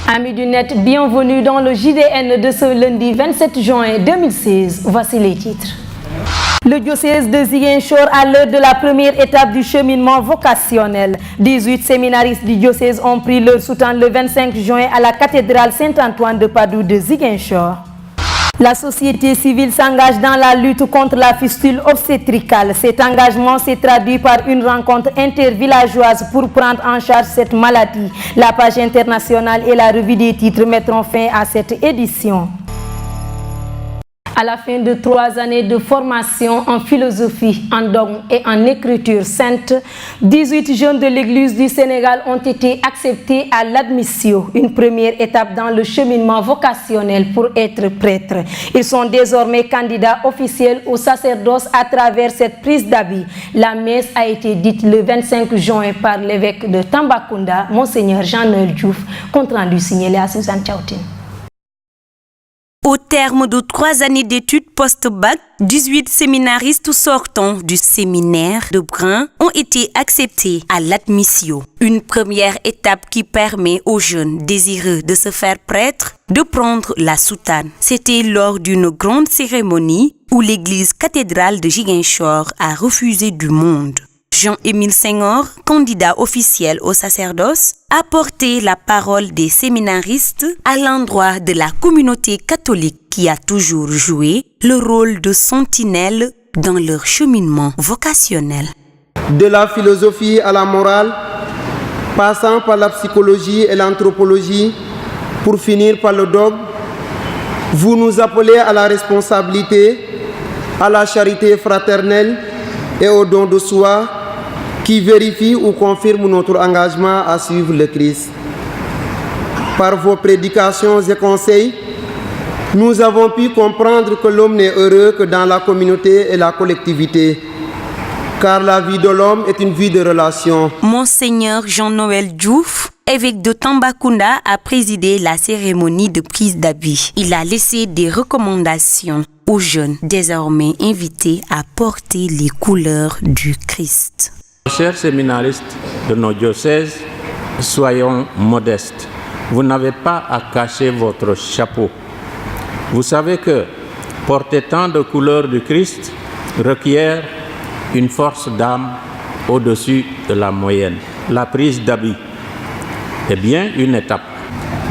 Amis du net, bienvenue dans le JDN de ce lundi 27 juin 2016. Voici les titres. Le diocèse de Ziguinchor à l'heure de la première étape du cheminement vocationnel. 18 séminaristes du diocèse ont pris leur soutane le 25 juin à la cathédrale Saint-Antoine de Padoue de Ziguinchor. La société civile s'engage dans la lutte contre la fistule obstétricale. Cet engagement s'est traduit par une rencontre intervillageoise pour prendre en charge cette maladie. La page internationale et la revue des titres mettront fin à cette édition. À la fin de 3 années de formation en philosophie, en dogme et en écriture sainte, 18 jeunes de l'Église du Sénégal ont été acceptés à l'admission, une première étape dans le cheminement vocationnel pour être prêtres. Ils sont désormais candidats officiels au sacerdoce à travers cette prise d'habit. La messe a été dite le 25 juin par l'évêque de Tambacounda, Monseigneur Jean-Noël Diouf, compte rendu signalé à Suzanne Tchaoutine. Au terme de 3 années d'études post-bac, 18 séminaristes sortant du séminaire de Brin ont été acceptés à l'admission. Une première étape qui permet aux jeunes désireux de se faire prêtres de prendre la soutane. C'était lors d'une grande cérémonie où l'église cathédrale de Ziguinchor a refusé du monde. Jean-Émile Senghor, candidat officiel au sacerdoce, a porté la parole des séminaristes à l'endroit de la communauté catholique qui a toujours joué le rôle de sentinelle dans leur cheminement vocationnel. De la philosophie à la morale, passant par la psychologie et l'anthropologie, pour finir par le dogme, vous nous appelez à la responsabilité, à la charité fraternelle et au don de soi, qui vérifie ou confirme notre engagement à suivre le Christ. Par vos prédications et conseils, nous avons pu comprendre que l'homme n'est heureux que dans la communauté et la collectivité, car la vie de l'homme est une vie de relation. Monseigneur Jean-Noël Diouf, évêque de Tambacounda, a présidé la cérémonie de prise d'habit. Il a laissé des recommandations aux jeunes, désormais invités à porter les couleurs du Christ. Chers séminaristes de nos diocèses, soyons modestes. Vous n'avez pas à cacher votre chapeau. Vous savez que porter tant de couleurs du Christ requiert une force d'âme au-dessus de la moyenne. La prise d'habit est bien une étape.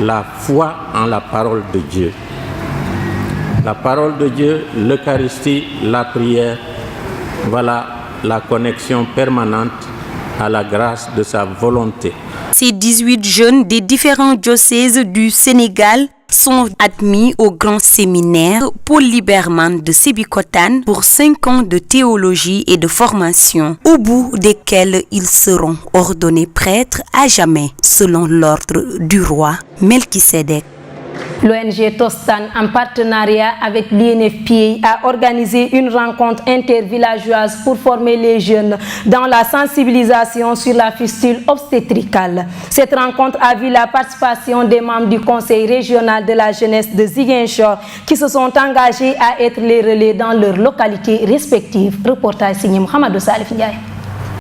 La foi en la parole de Dieu. La parole de Dieu, l'Eucharistie, la prière, voilà la connexion permanente à la grâce de sa volonté. Ces 18 jeunes des différents diocèses du Sénégal sont admis au grand séminaire Paul Liberman de Sébikotane pour 5 ans de théologie et de formation, au bout desquels ils seront ordonnés prêtres à jamais, selon l'ordre du roi Melchisédek. L'ONG Tostan, en partenariat avec l'INFPA, a organisé une rencontre intervillageoise pour former les jeunes dans la sensibilisation sur la fistule obstétricale. Cette rencontre a vu la participation des membres du Conseil régional de la jeunesse de Ziguinchor qui se sont engagés à être les relais dans leurs localités respectives. Reportage signé Mohamedou Salif Ndiaye.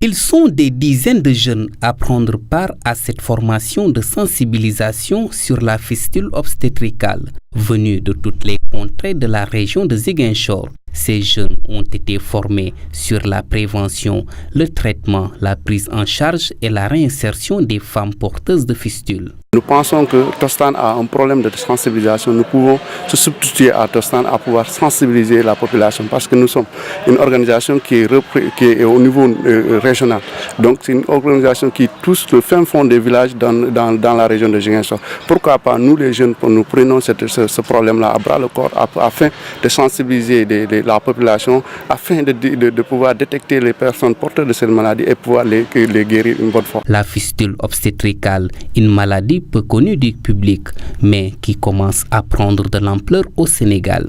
Ils sont des dizaines de jeunes à prendre part à cette formation de sensibilisation sur la fistule obstétricale. Venus de toutes les contrées de la région de Ziguinchor, ces jeunes ont été formés sur la prévention, le traitement, la prise en charge et la réinsertion des femmes porteuses de fistules. Nous pensons que Tostan a un problème de sensibilisation. Nous pouvons se substituer à Tostan à pouvoir sensibiliser la population parce que nous sommes une organisation qui est au niveau régional. Donc c'est une organisation qui touche le fin fond des villages dans la région de Ziguinchor. Pourquoi pas nous les jeunes, nous prenons ce problème-là à bras le corps afin de sensibiliser la population, afin de pouvoir détecter les personnes porteuses de cette maladie et pouvoir les guérir une bonne fois. La fistule obstétricale, une maladie peu connue du public, mais qui commence à prendre de l'ampleur au Sénégal.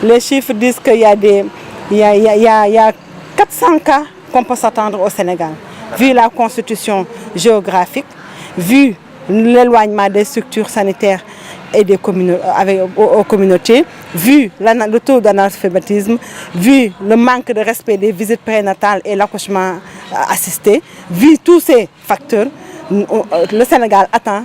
Les chiffres disent qu'il y a 400 cas qu'on peut s'attendre au Sénégal. Vu la constitution géographique, vu l'éloignement des structures sanitaires et des aux communautés, vu le taux d'analphabétisme, vu le manque de respect des visites prénatales et l'accouchement assisté, vu tous ces facteurs, le Sénégal attend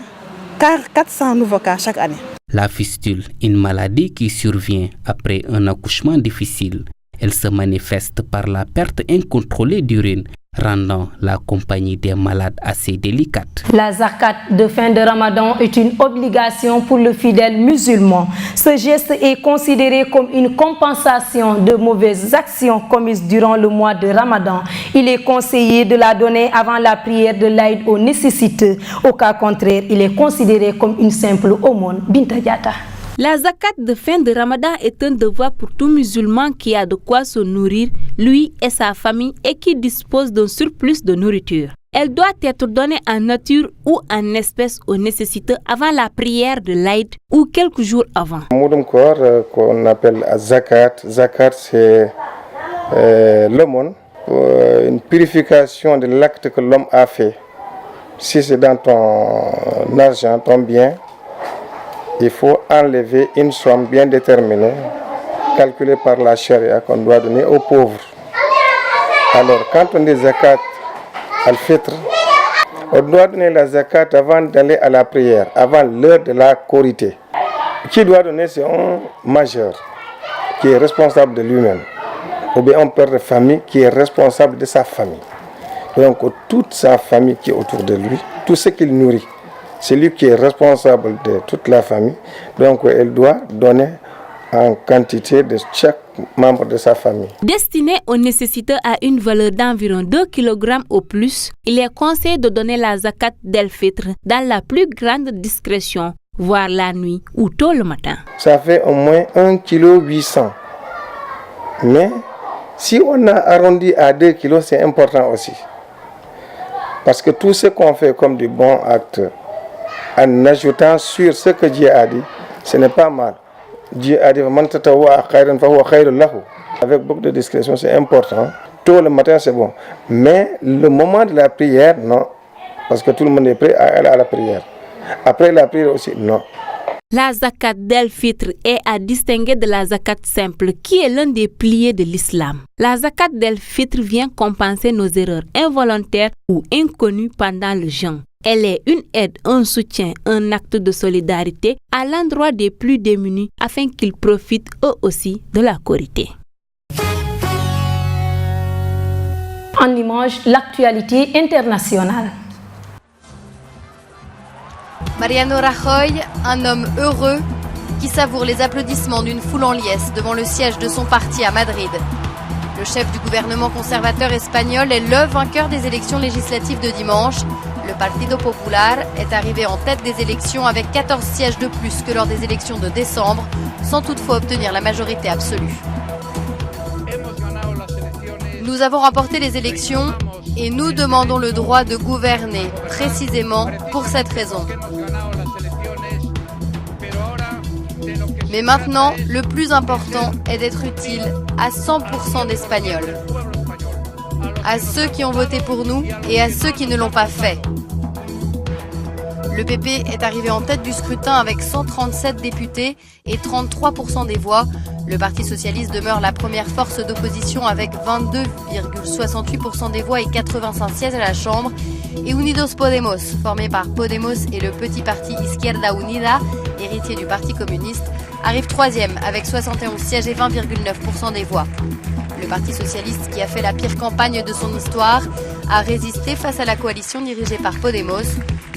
400 nouveaux cas chaque année. La fistule, une maladie qui survient après un accouchement difficile. Elle se manifeste par la perte incontrôlée d'urine, rendant la compagnie des malades assez délicate. La zakat de fin de Ramadan est une obligation pour le fidèle musulman. Ce geste est considéré comme une compensation de mauvaises actions commises durant le mois de Ramadan. Il est conseillé de la donner avant la prière de l'Aïd aux nécessiteux. Au cas contraire, il est considéré comme une simple aumône. Binta Diatta. La zakat de fin de Ramadan est un devoir pour tout musulman qui a de quoi se nourrir, lui et sa famille, et qui dispose d'un surplus de nourriture. Elle doit être donnée en nature ou en espèces aux nécessiteux avant la prière de l'Aïd ou quelques jours avant. Moudum Kor, qu'on appelle zakat. Zakat, c'est l'aumône, une purification de l'acte que l'homme a fait. Si c'est dans ton argent, ton bien, il faut enlever une somme bien déterminée, calculée par la charia, qu'on doit donner aux pauvres. Alors, quand on dit zakat al-fitr, on doit donner la zakat avant d'aller à la prière, avant l'heure de la korité. Qui doit donner, c'est un majeur qui est responsable de lui-même, ou bien un père de famille qui est responsable de sa famille. Donc, toute sa famille qui est autour de lui, tout ce qu'il nourrit. C'est lui qui est responsable de toute la famille. Donc, elle doit donner en quantité de chaque membre de sa famille. Destiné aux nécessiteux à une valeur d'environ 2 kg au plus, il est conseillé de donner la zakat d'el-fitr dans la plus grande discrétion, voire la nuit ou tôt le matin. Ça fait au moins 1,8 kg. Mais si on a arrondi à 2 kg, c'est important aussi. Parce que tout ce qu'on fait comme du bon acte, en ajoutant sur ce que Dieu a dit, ce n'est pas mal. Dieu a dit avec beaucoup de discrétion, c'est important. Tôt le matin, c'est bon. Mais le moment de la prière, non. Parce que tout le monde est prêt à aller à la prière. Après la prière aussi, non. La zakat d'el-fitr est à distinguer de la zakat simple, qui est l'un des piliers de l'islam. La zakat d'el-fitr vient compenser nos erreurs involontaires ou inconnues pendant le jeûne. Elle est une aide, un soutien, un acte de solidarité à l'endroit des plus démunis afin qu'ils profitent eux aussi de la korité. En image, l'actualité internationale. Mariano Rajoy, un homme heureux qui savoure les applaudissements d'une foule en liesse devant le siège de son parti à Madrid. Le chef du gouvernement conservateur espagnol est le vainqueur des élections législatives de dimanche. Le Partido Popular est arrivé en tête des élections avec 14 sièges de plus que lors des élections de décembre, sans toutefois obtenir la majorité absolue. Nous avons remporté les élections et nous demandons le droit de gouverner, précisément pour cette raison. Mais maintenant, le plus important est d'être utile à 100% d'Espagnols. À ceux qui ont voté pour nous et à ceux qui ne l'ont pas fait. Le PP est arrivé en tête du scrutin avec 137 députés et 33% des voix. Le Parti socialiste demeure la première force d'opposition avec 22,68% des voix et 85 sièges à la Chambre. Et Unidos Podemos, formé par Podemos et le petit parti Izquierda Unida, héritier du Parti communiste, arrive troisième avec 71 sièges et 20,9% des voix. Le Parti socialiste, qui a fait la pire campagne de son histoire, a résisté face à la coalition dirigée par Podemos,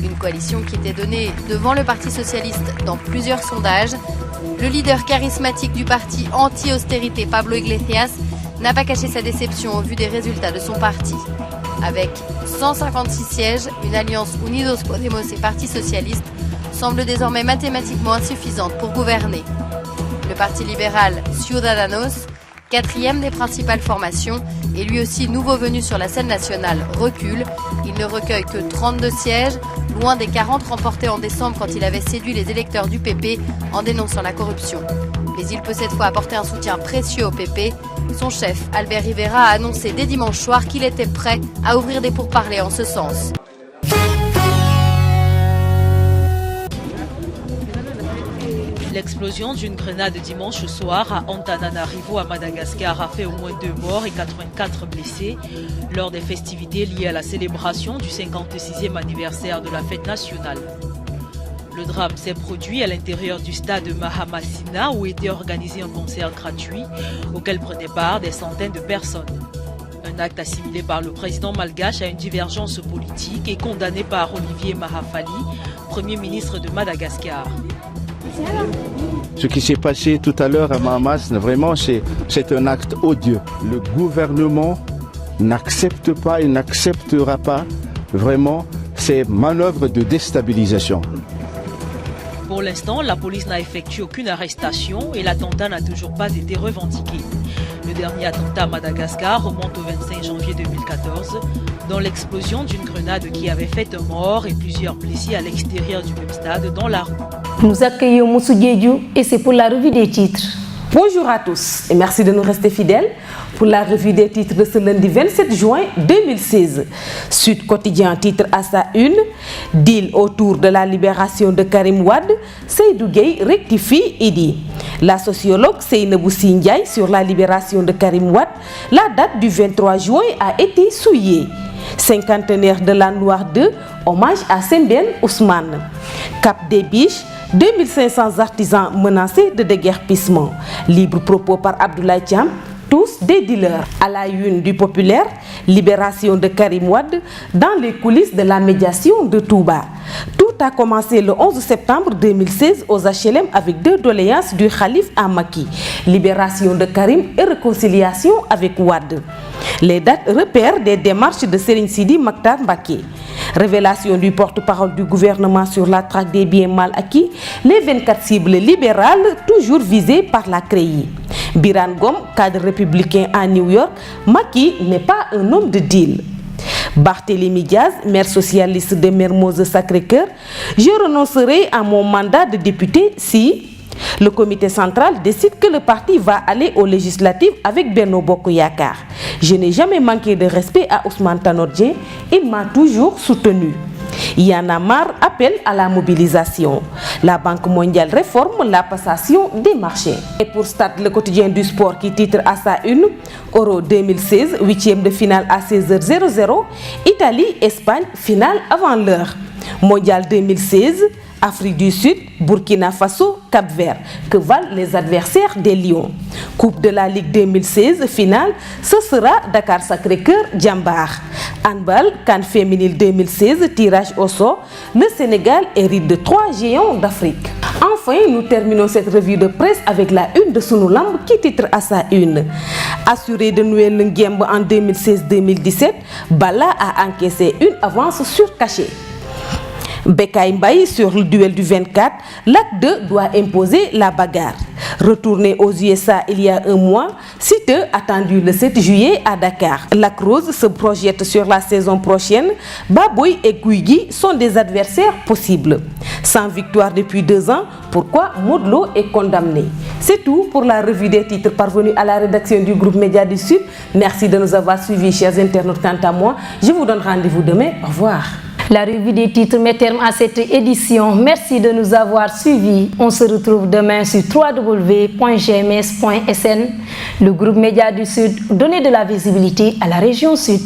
une coalition qui était donnée devant le Parti socialiste dans plusieurs sondages. Le leader charismatique du parti anti-austérité, Pablo Iglesias, n'a pas caché sa déception au vu des résultats de son parti. Avec 156 sièges, une alliance Unidos Podemos et Parti socialiste semble désormais mathématiquement insuffisante pour gouverner. Le parti libéral Ciudadanos, quatrième des principales formations, et lui aussi nouveau venu sur la scène nationale, recule. Il ne recueille que 32 sièges, loin des 40 remportés en décembre quand il avait séduit les électeurs du PP en dénonçant la corruption. Mais il peut cette fois apporter un soutien précieux au PP. Son chef, Albert Rivera, a annoncé dès dimanche soir qu'il était prêt à ouvrir des pourparlers en ce sens. L'explosion d'une grenade dimanche soir à Antananarivo à Madagascar a fait au moins 2 morts et 84 blessés lors des festivités liées à la célébration du 56e anniversaire de la fête nationale. Le drame s'est produit à l'intérieur du stade de Mahamasina où était organisé un concert gratuit auquel prenaient part des centaines de personnes. Un acte assimilé par le président malgache à une divergence politique et condamné par Olivier Mahafali, Premier ministre de Madagascar. Ce qui s'est passé tout à l'heure à Mahamas, vraiment, c'est un acte odieux. Le gouvernement n'accepte pas et n'acceptera pas vraiment ces manœuvres de déstabilisation. Pour l'instant, la police n'a effectué aucune arrestation et l'attentat n'a toujours pas été revendiqué. Le dernier attentat à Madagascar remonte au 25 janvier 2014, dans l'explosion d'une grenade qui avait fait un mort et plusieurs blessés à l'extérieur du même stade dans la rue. Nous accueillons Moussou Diédiou et c'est pour la revue des titres. Bonjour à tous et merci de nous rester fidèles pour la revue des titres de ce lundi 27 juin 2016. Sud Quotidien titre à sa une, deal autour de la libération de Karim Wade, Seydou Gueye rectifie et dit. La sociologue Seynabou Sy Ndiaye sur la libération de Karim Wade, la date du 23 juin a été souillée. Cinquantenaire de l'an noir 2, hommage à Sembène Ousmane. Cap des Biches, 2500 artisans menacés de déguerpissement. Libre propos par Abdoulaye Thiam, tous des dealers. À la une du Populaire, libération de Karim Wade dans les coulisses de la médiation de Touba. Tout a commencé le 11 septembre 2016 aux HLM avec 2 doléances du Khalif à Macky. Libération de Karim et réconciliation avec Wade. Les dates repèrent des démarches de Serigne Sidi Maktar Mbacké. Révélation du porte-parole du gouvernement sur la traque des biens mal acquis, les 24 cibles libérales toujours visées par la CREI. Biran Gom, cadre républicain à New York, Macky n'est pas un homme de deal. Barthélémy Diaz, maire socialiste de Mermoz Sacré-Cœur, je renoncerai à mon mandat de député si le comité central décide que le parti va aller aux législatives avec Benno Bokk Yakaar. Je n'ai jamais manqué de respect à Ousmane Tanor Dieng, il m'a toujours soutenu. Y'en a marre appelle à la mobilisation. La Banque mondiale réforme la passation des marchés. Et pour Stade, le quotidien du sport qui titre à sa une, Euro 2016, 8e de finale à 16h00, Italie, Espagne, finale avant l'heure. Mondial 2016, Afrique du Sud, Burkina Faso, Cap-Vert. Que valent les adversaires des Lions? Coupe de la Ligue 2016, finale, ce sera Dakar Sacré-Cœur, Djambar. Handball, CAN féminine 2016, tirage au sort, le Sénégal hérite de 3 géants d'Afrique. Enfin, nous terminons cette revue de presse avec la une de Sunu Lamb qui titre à sa une. Assuré de Noël Nguembe en 2016-2017, Balla a encaissé une avance surcachée. Bekay Mbaye sur le duel du 24, l'acte 2 doit imposer la bagarre. Retourné aux USA il y a un mois, Siteu attendu le 7 juillet à Dakar. Lac Rose se projette sur la saison prochaine. Baboy et Guigui sont des adversaires possibles. Sans victoire depuis 2 ans, pourquoi Modou Lo est condamné? C'est tout pour la revue des titres parvenue à la rédaction du groupe Média du Sud. Merci de nous avoir suivis, chers internautes. Quant à moi, je vous donne rendez-vous demain. Au revoir. La revue des titres met terme à cette édition. Merci de nous avoir suivis. On se retrouve demain sur www.gms.sn. Le groupe Média du Sud, donner de la visibilité à la région Sud.